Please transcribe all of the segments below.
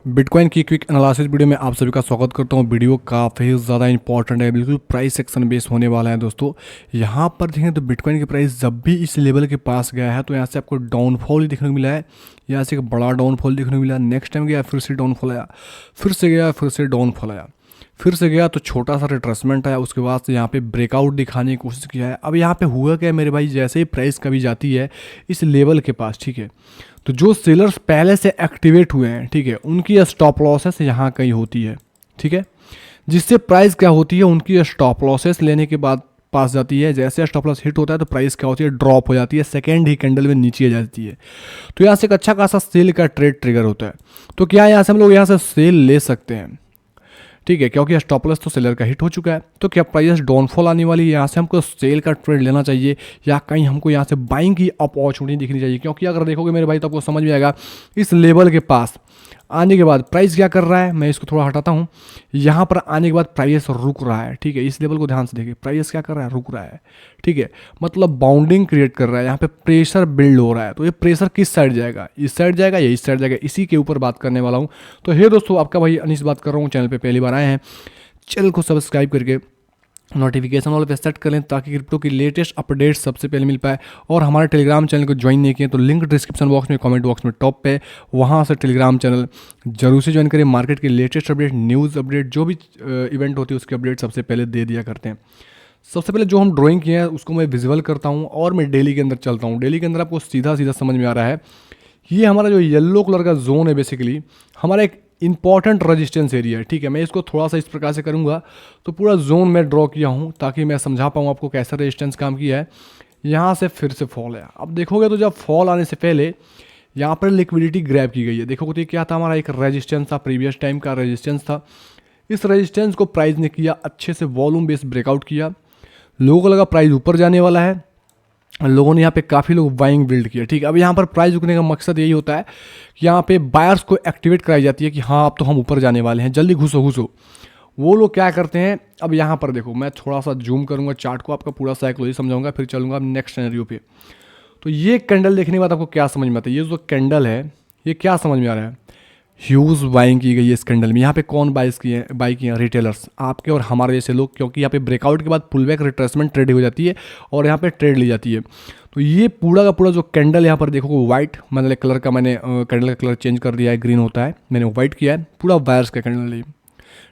Bitcoin की quick analysis video में आप सभी का स्वागत करता हूं। वीडियो काफ़ी ज़्यादा इंपॉर्टेंट है, बिल्कुल प्राइस सेक्शन बेस होने वाला है दोस्तों। यहाँ पर देखें तो बिटकॉइन की प्राइस जब भी इस लेवल के पास गया है तो यहाँ से आपको डाउनफॉल ही देखने को मिला है। यहाँ से एक बड़ा डाउनफॉल देखने को मिला, नेक्स्ट टाइम गया फिर से डाउनफॉल आया, फिर से गया फिर से डाउनफॉल आया, फिर से गया तो छोटा सा रिट्रेसमेंट आया, उसके बाद से यहाँ पे ब्रेकआउट दिखाने की कोशिश किया है। अब यहाँ पे हुआ क्या है मेरे भाई, जैसे ही प्राइस कभी जाती है इस लेवल के पास, ठीक है, तो जो सेलर्स पहले से एक्टिवेट हुए हैं, ठीक है, उनकी स्टॉप लॉसेस यहाँ कहीं होती है, ठीक है, जिससे प्राइस क्या होती है, उनकी स्टॉप लॉसेस लेने के बाद पास जाती है। जैसे स्टॉप लॉस हिट होता है तो प्राइस क्या होती है, ड्रॉप हो जाती है, सेकेंड ही कैंडल में नीचे आ जाती है। तो यहाँ से एक अच्छा खासा सेल का ट्रेड ट्रिगर होता है। तो क्या यहाँ से हम लोग यहाँ से सेल ले सकते हैं, ठीक है, क्योंकि स्टॉप लॉस तो सेलर का हिट हो चुका है। तो क्या प्राइस डाउनफॉल आने वाली है, यहाँ से हमको सेल का ट्रेड लेना चाहिए या कहीं हमको यहाँ से बाइंग की अपॉर्चुनिटी दिखनी चाहिए? क्योंकि अगर देखोगे मेरे भाई तो आपको समझ में आएगा इस लेवल के पास आने के बाद प्राइस क्या कर रहा है। मैं इसको थोड़ा हटाता हूँ। यहाँ पर आने के बाद प्राइस रुक रहा है, ठीक है, इस लेवल को ध्यान से देखिए, प्राइस क्या कर रहा है, रुक रहा है, ठीक है, मतलब बाउंडिंग क्रिएट कर रहा है, यहाँ पे प्रेशर बिल्ड हो रहा है। तो ये प्रेशर किस साइड जाएगा, इस साइड जाएगा या इस साइड जाएगा, इसी के ऊपर बात करने वाला हूँ। तो हे दोस्तों, आपका भाई अनीस बात कर रहा हूँ। चैनल पे पहली बार आए हैं, चैनल को सब्सक्राइब करके नोटिफिकेशन वाले पे सेट कर लें ताकि क्रिप्टो की लेटेस्ट अपडेट सबसे पहले मिल पाए। और हमारे टेलीग्राम चैनल को ज्वाइन नहीं किए तो लिंक डिस्क्रिप्शन बॉक्स में, कमेंट बॉक्स में टॉप पे, वहाँ से टेलीग्राम चैनल जरूर से ज्वाइन करें। मार्केट की लेटेस्ट अपडेट, न्यूज़ अपडेट, जो भी इवेंट होती है उसकी अपडेट सबसे पहले दे दिया करते हैं। सबसे पहले जो हम ड्राइंग किए हैं उसको मैं विजुअल करता हूँ और मैं डेली के अंदर चलता हूँ। डेली के अंदर आपको सीधा सीधा समझ में आ रहा है, ये हमारा जो येलो कलर का जोन है बेसिकली हमारा एक इंपॉर्टेंट रेजिस्टेंस एरिया है, ठीक है। मैं इसको थोड़ा सा इस प्रकार से करूँगा तो पूरा जोन मैं ड्रॉ किया हूँ ताकि मैं समझा पाऊँ आपको कैसा रेजिस्टेंस काम किया है। यहाँ से फिर से फॉल है। अब देखोगे तो जब फॉल आने से पहले यहाँ पर लिक्विडिटी ग्रैब की गई है। देखोगे तो ये क्या था, हमारा एक रेजिस्टेंस था, प्रीवियस टाइम का रेजिस्टेंस था। इस रेजिस्टेंस को प्राइस ने किया अच्छे से वॉल्यूम बेस ब्रेकआउट किया, लोगों को लगा प्राइस ऊपर जाने वाला है, लोगों ने यहाँ पे काफ़ी लोग बाइंग बिल्ड किया, ठीक है। अब यहाँ पर प्राइस रुकने का मकसद यही होता है कि यहाँ पे बायर्स को एक्टिवेट कराई जाती है कि हाँ अब तो हम ऊपर जाने वाले हैं, जल्दी घुसो घुसो। वो लोग क्या करते हैं, अब यहाँ पर देखो, मैं थोड़ा सा जूम करूँगा चार्ट को, आपका पूरा साइकोलॉजी समझाऊंगा, फिर चलूँगा अब नेक्स्ट सिनेरियो पे। तो ये कैंडल देखने के बाद आपको क्या समझ में आता है, ये जो कैंडल है ये क्या समझ में आ रहा है, ह्यूज बाइंग की गई है इस कैंडल में। यहाँ पे कौन बाई किए हैं, रिटेलर्स, आपके और हमारे जैसे लोग, क्योंकि यहाँ पे ब्रेकआउट के बाद पुल बैक रिट्रेसमेंट ट्रेड हो जाती है और यहाँ पे ट्रेड ली जाती है। तो ये पूरा का पूरा जो कैंडल यहाँ पर देखो, वाइट मतलब कलर का, मैंने कैंडल का कलर चेंज कर दिया है, ग्रीन होता है, मैंने वाइट किया है, पूरा वायर्स का कैंडल है,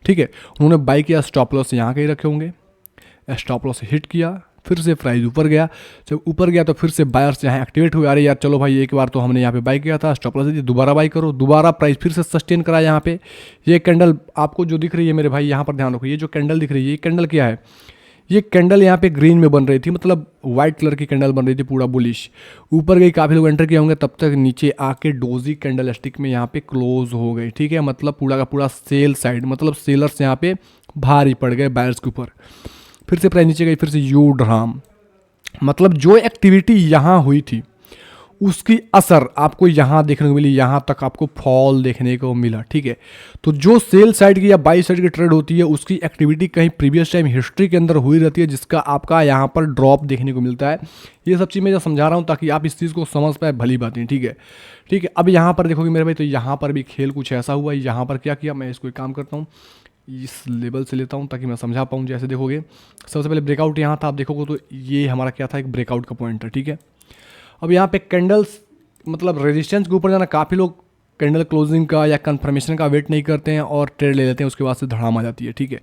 ठीक है। उन्होंने बाई किया, स्टॉप लॉस यहाँ के ही रखे होंगे, स्टॉप लॉस हिट किया, फिर से प्राइस ऊपर गया। जब ऊपर गया तो फिर से बायर्स यहाँ एक्टिवेट हुए, अरे यार चलो भाई एक बार तो हमने यहाँ पे बाई किया था, स्टॉप लॉस दोबारा बाई करो, दोबारा प्राइस फिर से सस्टेन करा यहाँ पे। ये कैंडल आपको जो दिख रही है मेरे भाई, यहाँ पर ध्यान रखो, ये जो कैंडल दिख रही है ये कैंडल क्या है, ये कैंडल यहाँ पे ग्रीन में बन रही थी, मतलब वाइट कलर की कैंडल बन रही थी, पूरा बुलिश ऊपर गई, काफ़ी लोग एंटर किए होंगे, तब तक नीचे आके डोजी कैंडल स्टिक में यहाँ पे क्लोज हो गई, ठीक है। मतलब पूरा का पूरा सेल साइड, मतलब सेलर्स यहाँ पे भारी पड़ गए बायर्स के ऊपर। फिर से प्राइस नीचे गई, फिर से यू ड्राम, मतलब जो एक्टिविटी यहाँ हुई थी उसकी असर आपको यहाँ देखने को मिली, यहाँ तक आपको फॉल देखने को मिला, ठीक है। तो जो सेल साइड की या बाई साइड की ट्रेड होती है उसकी एक्टिविटी कहीं प्रीवियस टाइम हिस्ट्री के अंदर हुई रहती है, जिसका आपका यहाँ पर ड्रॉप देखने को मिलता है। ये सब चीज़ मैं जो समझा रहा हूँ ताकि आप इस चीज़ को समझ पाए, भली बात नहीं, ठीक है, ठीक है। अब यहाँ पर देखोगे मेरे भाई, तो यहाँ पर भी खेल कुछ ऐसा हुआ, यहाँ पर क्या किया, मैं इसको एक काम करता हूँ, इस लेवल से लेता हूँ ताकि मैं समझा पाऊँ। जैसे देखोगे सबसे पहले ब्रेकआउट यहाँ था, आप देखोगे तो ये हमारा क्या था, एक ब्रेकआउट का पॉइंट है, ठीक है। अब यहाँ पे कैंडल्स मतलब रेजिस्टेंस के ऊपर जाना, काफ़ी लोग कैंडल क्लोजिंग का या कंफर्मेशन का वेट नहीं करते हैं और ट्रेड ले लेते हैं, उसके बाद से धड़ाम आ जाती है, ठीक है।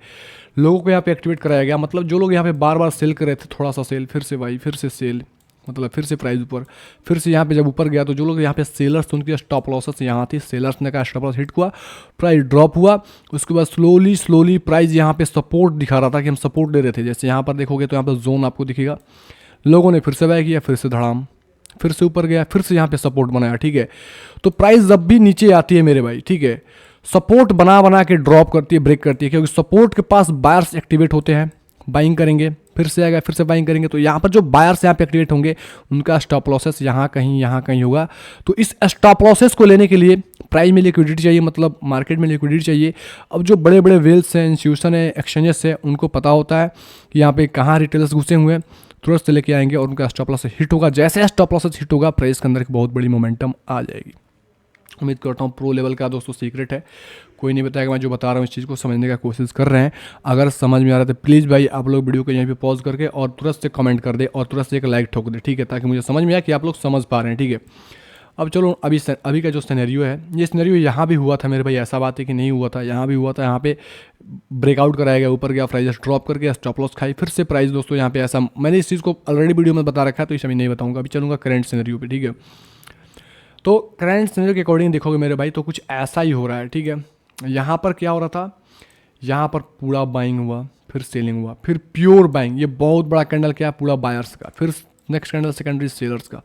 लोगों को यहाँ पे एक्टिवेट कराया गया, मतलब जो लोग यहाँ पे बार बार सेल कर रहे थे, थोड़ा सा सेल, फिर से बाई, फिर से सेल, मतलब फिर से प्राइस ऊपर, फिर से यहाँ पे जब ऊपर गया तो जो लोग यहाँ पे सेलर्स थे उनकी स्टॉप लॉसेस यहाँ थी, सेलर्स ने कहा स्टॉप लॉस हिट हुआ, प्राइस ड्रॉप हुआ। उसके बाद स्लोली स्लोली प्राइस यहाँ पे सपोर्ट दिखा रहा था कि हम सपोर्ट दे रहे थे। जैसे यहाँ पर देखोगे तो यहाँ पर जोन आपको दिखेगा, लोगों ने फिर से बाय किया, फिर से धड़ाम, फिर से ऊपर गया, फिर से यहाँ पे सपोर्ट बनाया, ठीक है। तो प्राइस जब भी नीचे आती है मेरे भाई, ठीक है, सपोर्ट बना बना के ड्रॉप करती है, ब्रेक करती है, क्योंकि सपोर्ट के पास बायर्स एक्टिवेट होते हैं, बाइंग करेंगे, फिर से आएगा, फिर से बाइंग करेंगे। तो यहाँ पर जो बायर्स यहाँ पे एक्टिवेट होंगे उनका स्टॉप लॉसेस यहाँ कहीं होगा। तो इस स्टॉप लॉसेस को लेने के लिए प्राइस में लिक्विडिटी चाहिए, मतलब मार्केट में लिक्विडिटी चाहिए। अब जो बड़े बड़े वेल्स हैं, इंस्टीट्यूशन है, एक्सचेंजेस है, उनको पता होता है कि यहाँ पे कहाँ रिटेलर्स घुसे हुए हैं, तुरंत से लेके आएंगे और उनका स्टॉप लॉस हिट होगा। जैसे स्टॉप लॉस हिट होगा प्राइस के अंदर एक बहुत बड़ी मोमेंटम आ जाएगी। उम्मीद करता हूँ प्रो लेवल का दोस्तों सीक्रेट है, कोई नहीं बताएगा। मैं जो बता रहा हूँ इस चीज़ को समझने का कोशिश कर रहे हैं। अगर समझ में आ रहा है तो प्लीज़ भाई आप लोग वीडियो को यहीं पे पॉज करके और तुरंत से कमेंट कर दे और तुरंत से एक लाइक ठोक दे, ठीक है, ताकि मुझे समझ में आए कि आप लोग समझ पा रहे हैं, ठीक है। अब चलो अभी का जो सिनेरियो है, ये सिनेरियो यहाँ भी हुआ था मेरे भाई, ऐसा बात है कि नहीं हुआ था, यहाँ भी हुआ था। यहाँ पे ब्रेकआउट कराया गया, ऊपर गया, प्राइस ड्रॉप करके स्टॉप लॉस खाई, फिर से प्राइस दोस्तों यहाँ पे ऐसा, मैंने इस चीज़ को ऑलरेडी वीडियो में बता रखा है तो इसे अभी नहीं बताऊँगा। अभी चलूँगा करंट सिनेरियो पे, ठीक है। तो करंट सिनेरियो के अकॉर्डिंग देखोगे मेरे भाई तो कुछ ऐसा ही हो रहा है, ठीक है। यहाँ पर क्या हो रहा था, यहाँ पर पूरा बाइंग हुआ, फिर सेलिंग हुआ, फिर प्योर बाइंग, ये बहुत बड़ा कैंडल क्या है, पूरा बायर्स का, फिर नेक्स्ट कैंडल सेकेंडरी सेलर्स का,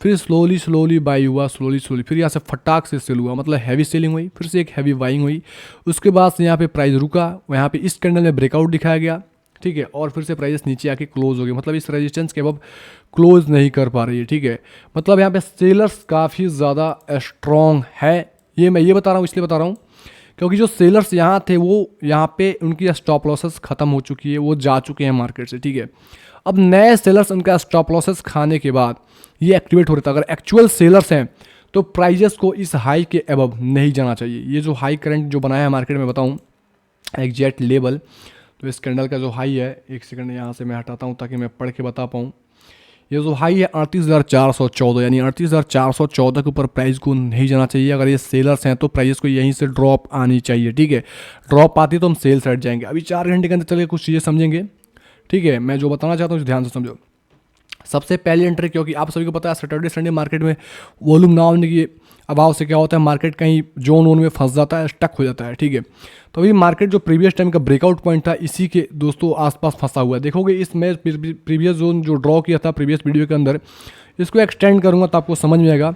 फिर स्लोली बाई हुआ, स्लोली, फिर यहाँ से फटाक से सेल हुआ, मतलब हैवी सेलिंग हुई, फिर से एक हैवी बाइंग हुई। उसके बाद से यहाँ पे प्राइस रुका, यहाँ पे इस कैंडल में ब्रेकआउट दिखाया गया, ठीक है, और फिर से प्राइस नीचे आके क्लोज हो गई, मतलब इस रेजिस्टेंस के अब क्लोज नहीं कर पा रही है, ठीक है। मतलब यहाँ पे सेलर्स काफ़ी ज़्यादा स्ट्रॉन्ग है, ये मैं ये बता रहा हूँ, इसलिए बता रहा हूँ क्योंकि जो सेलर्स यहाँ थे वो यहाँ पे उनकी स्टॉप लॉसेस खत्म हो चुकी है, वो जा चुके हैं मार्केट से, ठीक है। अब नए सेलर्स उनका स्टॉप लॉसेस खाने के बाद ये एक्टिवेट हो रहा था। अगर एक्चुअल सेलर्स हैं तो प्राइजेस को इस हाई के अबव नहीं जाना चाहिए। ये जो हाई करंट जो बनाया है मार्केट में बताऊँ एग्जैक्ट लेवल, तो इस कैंडल का जो हाई है, एक सेकंड यहाँ से मैं हटाता हूँ ताकि मैं पढ़ के बता पाऊँ। ये जो हाई है 38,414, यानी 38,414 के ऊपर प्राइस को नहीं जाना चाहिए। अगर ये सेलर्स हैं तो प्राइस को यहीं से ड्रॉप आनी चाहिए, ठीक है। ड्रॉप आती तो हम सेल साइड जाएंगे। अभी 4 घंटे के अंदर चलिए कुछ चीज़ें समझेंगे, ठीक है। मैं जो बताना चाहता हूँ ध्यान से समझो। सबसे पहली एंट्री, क्योंकि आप सभी को पता है सैटरडे संडे मार्केट में वॉल्यूम ना होने के अभाव से क्या होता है, मार्केट कहीं जोन वोन में फंस जाता है, स्टक हो जाता है, ठीक है। तो अभी मार्केट जो प्रीवियस टाइम का ब्रेकआउट पॉइंट था इसी के दोस्तों आसपास फंसा हुआ है। देखोगे इसमें प्रीवियस जोन जो ड्रॉ किया था प्रीवियस वीडियो के अंदर, इसको एक्सटेंड करूँगा तो आपको समझ में आएगा।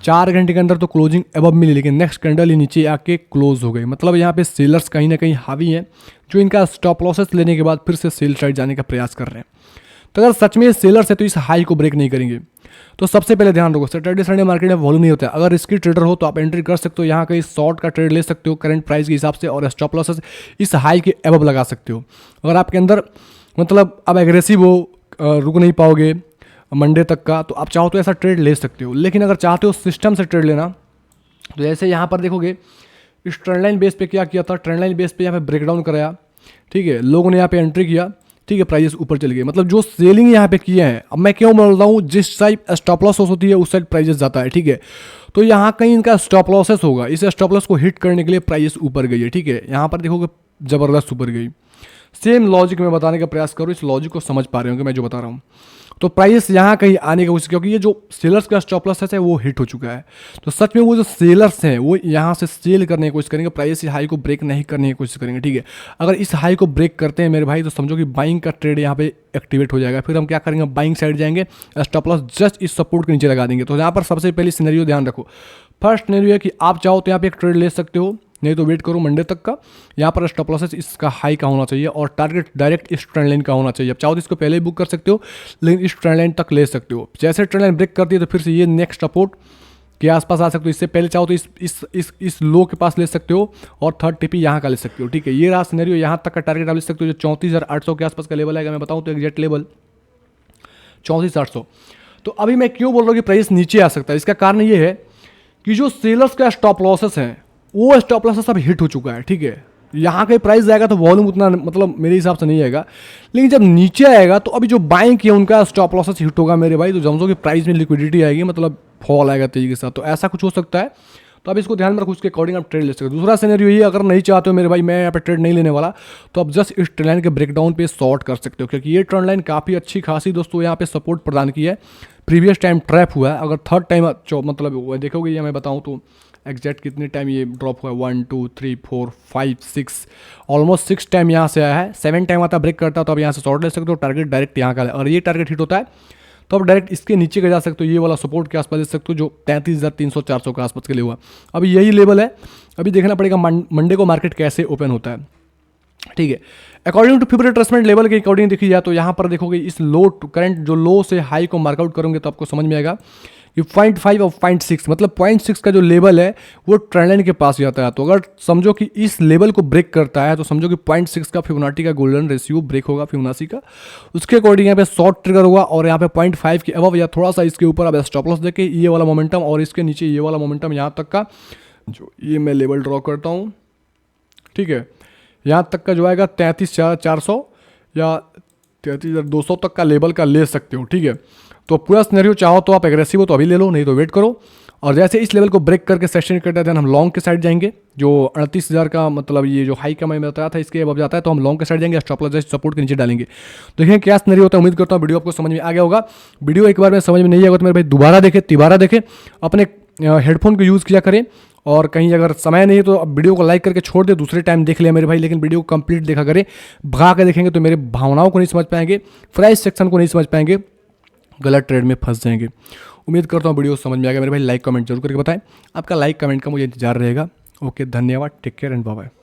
4 घंटे के अंदर तो क्लोजिंग अबव मिली, लेकिन नेक्स्ट कैंडल ही नीचे आके क्लोज हो गई। मतलब यहाँ पे सेलर्स कहीं ना कहीं हावी हैं, जो इनका स्टॉप लॉसेस लेने के बाद फिर से सेल साइड जाने का प्रयास कर रहे हैं। तो अगर सच में सेलर्स है तो इस हाई को ब्रेक नहीं करेंगे। तो सबसे पहले ध्यान रखो, सैटरडे संडे मार्केट में वॉल्यूम नहीं होता है। अगर रिस्की ट्रेडर हो तो आप एंट्री कर सकते हो, यहाँ कहीं शॉर्ट का ट्रेड ले सकते हो करंट प्राइस के हिसाब से, और स्टॉप लॉसेस इस हाई के अबव लगा सकते हो। अगर आपके अंदर मतलब अब एग्रेसिव हो, रुक नहीं पाओगे मंडे तक का, तो आप चाहो तो ऐसा ट्रेड ले सकते हो। लेकिन अगर चाहते हो सिस्टम से ट्रेड लेना, तो जैसे यहाँ पर देखोगे इस ट्रेंड लाइन बेस पे क्या किया था, ट्रेंड लाइन बेस पे यहाँ पे ब्रेकडाउन कराया, ठीक है, लोगों ने यहाँ पे एंट्री किया, ठीक है, प्राइस ऊपर चले गए। मतलब जो सेलिंग यहाँ पे किए हैं, अब मैं क्यों बोल रहा हूँ, जिस साइड स्टॉप लॉस होती है उस साइड प्राइजेस जाता है, ठीक है। तो यहाँ कहीं इनका स्टॉप लॉसेस होगा, इस स्टॉप लॉस को हिट करने के लिए प्राइस ऊपर गई है, ठीक है। यहाँ पर देखोगे ज़बरदस्त ऊपर गई। सेम लॉजिक में बताने का प्रयास करो, इस लॉजिक को समझ पा रहे होंगे मैं जो बता रहा हूँ। तो प्राइस यहाँ कहीं आने का कोशिश, क्योंकि ये जो सेलर्स का स्टॉप लॉस है वो हिट हो चुका है। तो सच में वो जो सेलर्स हैं वो यहाँ से सेल करने की कोशिश करेंगे, प्राइस हाई को ब्रेक नहीं करने की कोशिश करेंगे, ठीक है। अगर इस हाई को ब्रेक करते हैं मेरे भाई तो समझो कि बाइंग का ट्रेड यहाँ पे एक्टिवेट हो जाएगा। फिर हम क्या करेंगे, बाइंग साइड जाएंगे, स्टॉप लॉस जस्ट इस सपोर्ट के नीचे लगा देंगे। तो यहाँ पर सबसे पहले सिनेरियो ध्यान रखो। फर्स्ट सिनेरियो है कि आप चाहो तो यहाँ पे एक ट्रेड ले सकते हो, नहीं तो वेट करो मंडे तक का। यहाँ पर स्टॉप लॉसेस इसका हाई का होना चाहिए और टारगेट डायरेक्ट इस ट्रेंड लाइन का होना चाहिए। अब चाहो तो इसको पहले ही बुक कर सकते हो, लेकिन इस ट्रेंड लाइन तक ले सकते हो। जैसे ट्रेंड लाइन ब्रेक करती है तो फिर से ये नेक्स्ट सपोर्ट के आसपास आ सकते हो। इससे पहले चाहो तो इस लो के पास ले सकते हो और थर्ड टीपी यहाँ का ले सकते हो, ठीक है। ये रहा सिनेरियो, यहाँ तक का टारगेट आप ले सकते हो, जो 34,800 के आसपास का लेवल है। मैं बताऊँ तो एग्जैक्ट लेवल 34,800। तो अभी मैं क्यों बोल रहा हूँ कि प्राइस नीचे आ सकता है, इसका कारण ये है कि जो सेलर्स का स्टॉप लॉसेस हैं वो स्टॉप लॉसेस अब हिट हो चुका है, ठीक है। यहाँ के प्राइस जाएगा तो वॉल्यूम उतना मतलब मेरे हिसाब से नहीं आएगा, लेकिन जब नीचे आएगा तो अभी जो बाइंग किया उनका स्टॉप लॉसेस हिट होगा मेरे भाई। तो समझो कि प्राइस में लिक्विडिटी आएगी, मतलब फॉल आएगा तेजी के साथ। तो ऐसा कुछ हो सकता है, तो आप इसको ध्यान में रखो, उसके अकॉर्डिंग आप ट्रेड ले सकते हो। दूसरा सिनेरियो ये, अगर नहीं चाहते हो मेरे भाई मैं यहाँ पे ट्रेड नहीं लेने वाला, तो आप जस्ट इस ट्रेंड लाइन के ब्रेकडाउन पे शॉर्ट कर सकते हो, क्योंकि ये ट्रेंड लाइन काफ़ी अच्छी खासी दोस्तों यहाँ पे सपोर्ट प्रदान की है। प्रीवियस टाइम ट्रैप हुआ है, अगर थर्ड टाइम मतलब देखोगे ये मैं बताऊँ तो एग्जैक्ट कितने टाइम ये ड्रॉप हुआ है, 1 2 3 4 5 6 ऑलमोस्ट 6 टाइम यहाँ से आया है। 7 टाइम आता ब्रेक करता, तो आप यहाँ से शॉर्ट ले सकते हो। टारगेट डायरेक्ट यहाँ का है, और ये टारगेट हिट होता है तो आप डायरेक्ट इसके नीचे का जा सकते हो, ये वाला सपोर्ट के आसपास ले सकते हो जो 33,300-400 के आसपास के लिए हुआ। अभी यही लेवल है, अभी देखना पड़ेगा मंडे को मार्केट कैसे ओपन होता है, ठीक है। According to Fibonacci retracement level के अकॉर्डिंग देखी जाए तो यहाँ पर देखोगे इस लो करंट जो लो से हाई को मार्कआउट करोगे तो आपको समझ में आएगा कि 0.5 और 0.6 मतलब 0.6 का जो लेवल है वो ट्रेंड लाइन के पास जाता है। तो अगर समझो कि इस लेवल को ब्रेक करता है तो समझो कि 0.6 का फिबोनाची का गोल्डन रेशियो ब्रेक होगा फिबोनाची का, उसके अकॉर्डिंग यहाँ पे शॉर्ट ट्रिगर होगा और यहाँ पे 0.5 के अबव या थोड़ा सा इसके ऊपर आप स्टॉप लॉस देके ये वाला मोमेंटम और इसके नीचे ये वाला मोमेंटम यहाँ तक का जो ये मैं लेवल ड्रॉ करता हूँ, ठीक है, यहाँ तक का जो आएगा 33,400 या 33,200 तक का लेवल का ले सकते हो, ठीक है। तो पूरा सिनेरियो चाहो तो आप एग्रेसिव हो तो अभी ले लो, नहीं तो वेट करो। और जैसे इस लेवल को ब्रेक करके सेशन करते हैं हम लॉन्ग के साइड जाएंगे, जो 38,000 का मतलब ये जो हाई का मैं बताया था इसके अब जाता है तो हम लॉन्ग के साइड जाएंगे, स्टॉप लॉस सपोर्ट के नीचे डालेंगे। तो देखिए क्या सिनेरियो होता है। उम्मीद करता हूँ वीडियो आपको समझ में आ गया होगा। वीडियो एक बार में समझ में नहीं आएगा तो मेरे भाई दोबारा देखे, तिबारा देखे, अपने हेडफोन को यूज़ किया करें। और कहीं अगर समय नहीं है तो वीडियो को लाइक करके छोड़ दे, दूसरे टाइम देख लिया मेरे भाई, लेकिन वीडियो को कंप्लीट देखा करें। भगा के देखेंगे तो मेरे भावनाओं को नहीं समझ पाएंगे, प्राइस सेक्शन को नहीं समझ पाएंगे, गलत ट्रेड में फंस जाएंगे। उम्मीद करता हूँ वीडियो समझ में आ गया मेरे भाई। लाइक कमेंट जरूर करके बताएं, आपका लाइक कमेंट का मुझे इंतजार रहेगा। ओके, धन्यवाद, take care and bye bye.